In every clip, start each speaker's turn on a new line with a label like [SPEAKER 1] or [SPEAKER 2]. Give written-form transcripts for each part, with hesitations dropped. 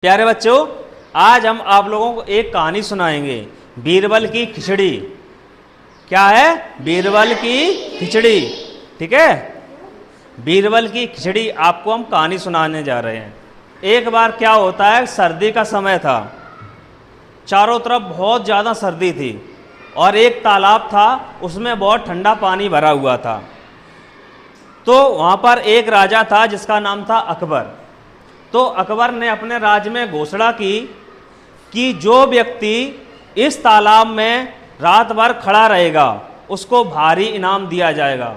[SPEAKER 1] प्यारे बच्चों, आज हम आप लोगों को एक कहानी सुनाएंगे, बीरबल की खिचड़ी। क्या है? बीरबल की खिचड़ी। ठीक है, बीरबल की खिचड़ी आपको हम कहानी सुनाने जा रहे हैं। एक बार क्या होता है, सर्दी का समय था, चारों तरफ बहुत ज़्यादा सर्दी थी और एक तालाब था, उसमें बहुत ठंडा पानी भरा हुआ था। तो वहाँ पर एक राजा था जिसका नाम था अकबर। तो अकबर ने अपने राज्य में घोषणा की कि जो व्यक्ति इस तालाब में रात भर खड़ा रहेगा उसको भारी इनाम दिया जाएगा।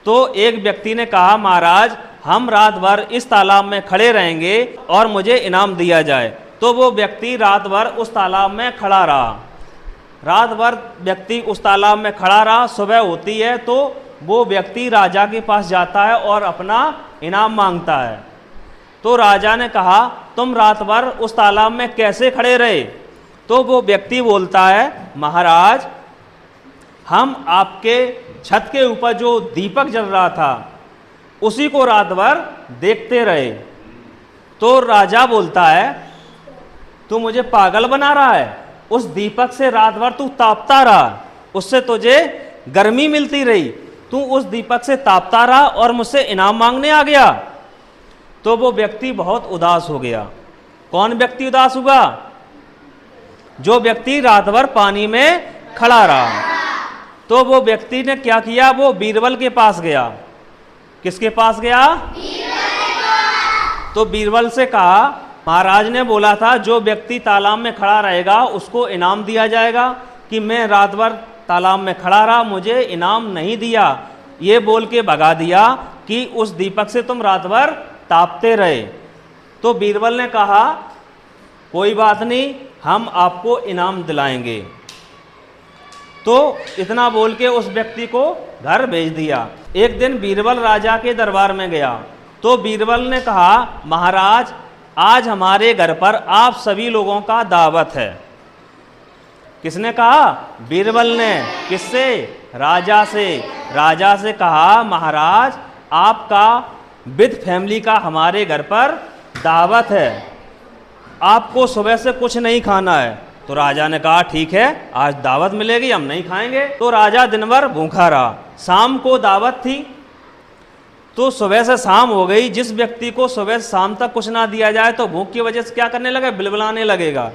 [SPEAKER 1] तो एक व्यक्ति ने कहा, महाराज हम रात भर इस तालाब में खड़े रहेंगे और मुझे इनाम दिया जाए। तो वो व्यक्ति रात भर उस तालाब में खड़ा रहा। रात भर व्यक्ति उस तालाब में खड़ा रहा। सुबह होती है तो वो व्यक्ति राजा के पास जाता है और अपना इनाम मांगता है। तो राजा ने कहा, तुम रात भर उस तालाब में कैसे खड़े रहे? तो वो व्यक्ति बोलता है, महाराज हम आपके छत के ऊपर जो दीपक जल रहा था उसी को रात भर देखते रहे। तो राजा बोलता है, तू मुझे पागल बना रहा है? उस दीपक से रात भर तू तापता रहा, उससे तुझे गर्मी मिलती रही, तू उस दीपक से तापता रहा और मुझसे इनाम मांगने आ गया। तो वो व्यक्ति बहुत उदास हो गया। कौन व्यक्ति उदास हुआ? जो व्यक्ति रात भर पानी में खड़ा रहा। तो वो व्यक्ति ने क्या किया, वो बीरबल के पास गया। किसके पास गया? तो बीरबल से कहा, महाराज ने बोला था जो व्यक्ति तालाब में खड़ा रहेगा उसको इनाम दिया जाएगा, कि मैं रात भर तालाब में खड़ा रहा, मुझे इनाम नहीं दिया। ये बोल के भगा दिया कि उस दीपक से तुम रात भर तापते रहे। तो बीरबल ने कहा, कोई बात नहीं, हम आपको इनाम दिलाएंगे। तो इतना बोल के उस व्यक्ति को घर भेज दिया। एक दिन बीरबल राजा के दरबार में गया। तो बीरबल ने कहा, महाराज आज हमारे घर पर आप सभी लोगों का दावत है। किसने कहा? बीरबल ने। किससे? राजा से। राजा से कहा, महाराज आपका विद फैमिली का हमारे घर पर दावत है, आपको सुबह से कुछ नहीं खाना है। तो राजा ने कहा, ठीक है आज दावत मिलेगी, हम नहीं खाएंगे। तो राजा दिन भर भूखा रहा। शाम को दावत थी तो सुबह से शाम हो गई। जिस व्यक्ति को सुबह से शाम तक कुछ ना दिया जाए तो भूख की वजह से क्या करने लगा? बिलबिलाने लगेगा।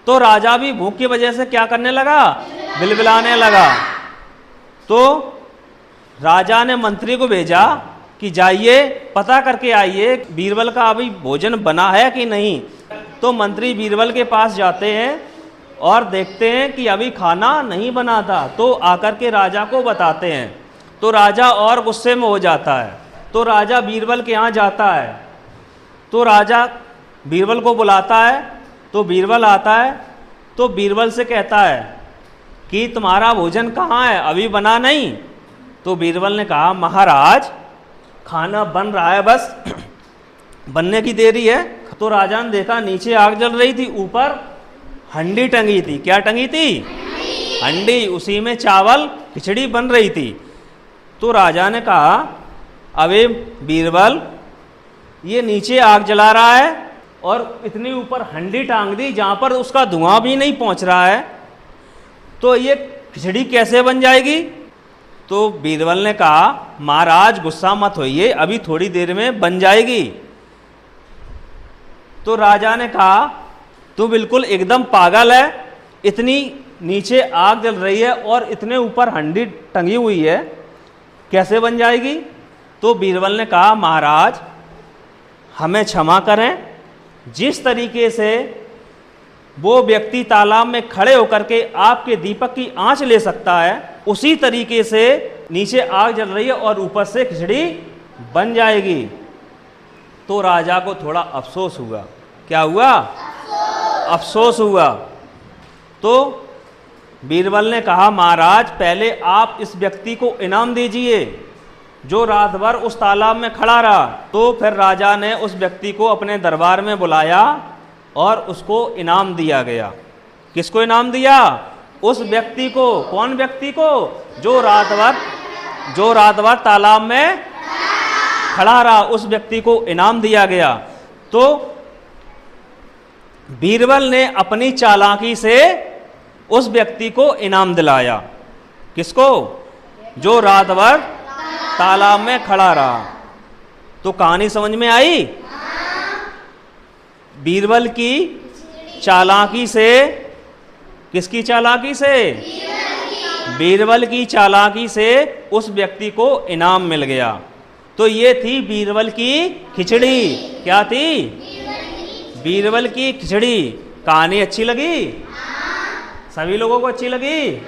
[SPEAKER 1] तो राजा भी भूख की वजह से क्या करने लगा? बिलबिलाने लगा। तो राजा ने मंत्री को भेजा कि जाइए पता करके आइए बीरबल का अभी भोजन बना है कि नहीं। तो मंत्री बीरबल के पास जाते हैं और देखते हैं कि अभी खाना नहीं बना था। तो आकर के राजा को बताते हैं। तो राजा और गुस्से में हो जाता है। तो राजा बीरबल के यहाँ जाता है। तो राजा बीरबल को बुलाता है। तो बीरबल आता है। तो बीरबल से कहता है कि तुम्हारा भोजन कहाँ है, अभी बना नहीं? तो बीरबल ने कहा, महाराज खाना बन रहा है, बस बनने की देरी है। तो राजा ने देखा नीचे आग जल रही थी, ऊपर हंडी टंगी थी। क्या टंगी थी? हंडी। उसी में चावल खिचड़ी बन रही थी। तो राजा ने कहा, अबे बीरबल ये नीचे आग जला रहा है और इतनी ऊपर हंडी टांग दी जहाँ पर उसका धुआं भी नहीं पहुँच रहा है, तो ये खिचड़ी कैसे बन जाएगी? तो बीरबल ने कहा, महाराज गुस्सा मत होइए, अभी थोड़ी देर में बन जाएगी। तो राजा ने कहा, तू बिल्कुल एकदम पागल है, इतनी नीचे आग जल रही है और इतने ऊपर हंडी टंगी हुई है, कैसे बन जाएगी? तो बीरबल ने कहा, महाराज हमें क्षमा करें, जिस तरीके से वो व्यक्ति तालाब में खड़े होकर के आपके दीपक की आंच ले सकता है, उसी तरीके से नीचे आग जल रही है और ऊपर से खिचड़ी बन जाएगी। तो राजा को थोड़ा अफसोस हुआ। क्या हुआ? अफसोस हुआ। तो बीरबल ने कहा, महाराज पहले आप इस व्यक्ति को इनाम दीजिए जो रात भर उस तालाब में खड़ा रहा। तो फिर राजा ने उस व्यक्ति को अपने दरबार में बुलाया और उसको इनाम दिया गया। किसको इनाम दिया? उस व्यक्ति को। कौन व्यक्ति को? जो रात भर तालाब में खड़ा रहा, उस व्यक्ति को इनाम दिया गया। तो बीरबल ने अपनी चालाकी से उस व्यक्ति को इनाम दिलाया। किसको? जो रात भर तालाब में खड़ा रहा। तो कहानी समझ में आई? बीरबल की चालाकी से, किसकी चालाकी से? बीरबल की चालाकी से उस व्यक्ति को इनाम मिल गया। तो ये थी बीरबल की खिचड़ी। क्या थी? बीरबल की खिचड़ी। कहानी अच्छी लगी? सभी लोगों को अच्छी लगी?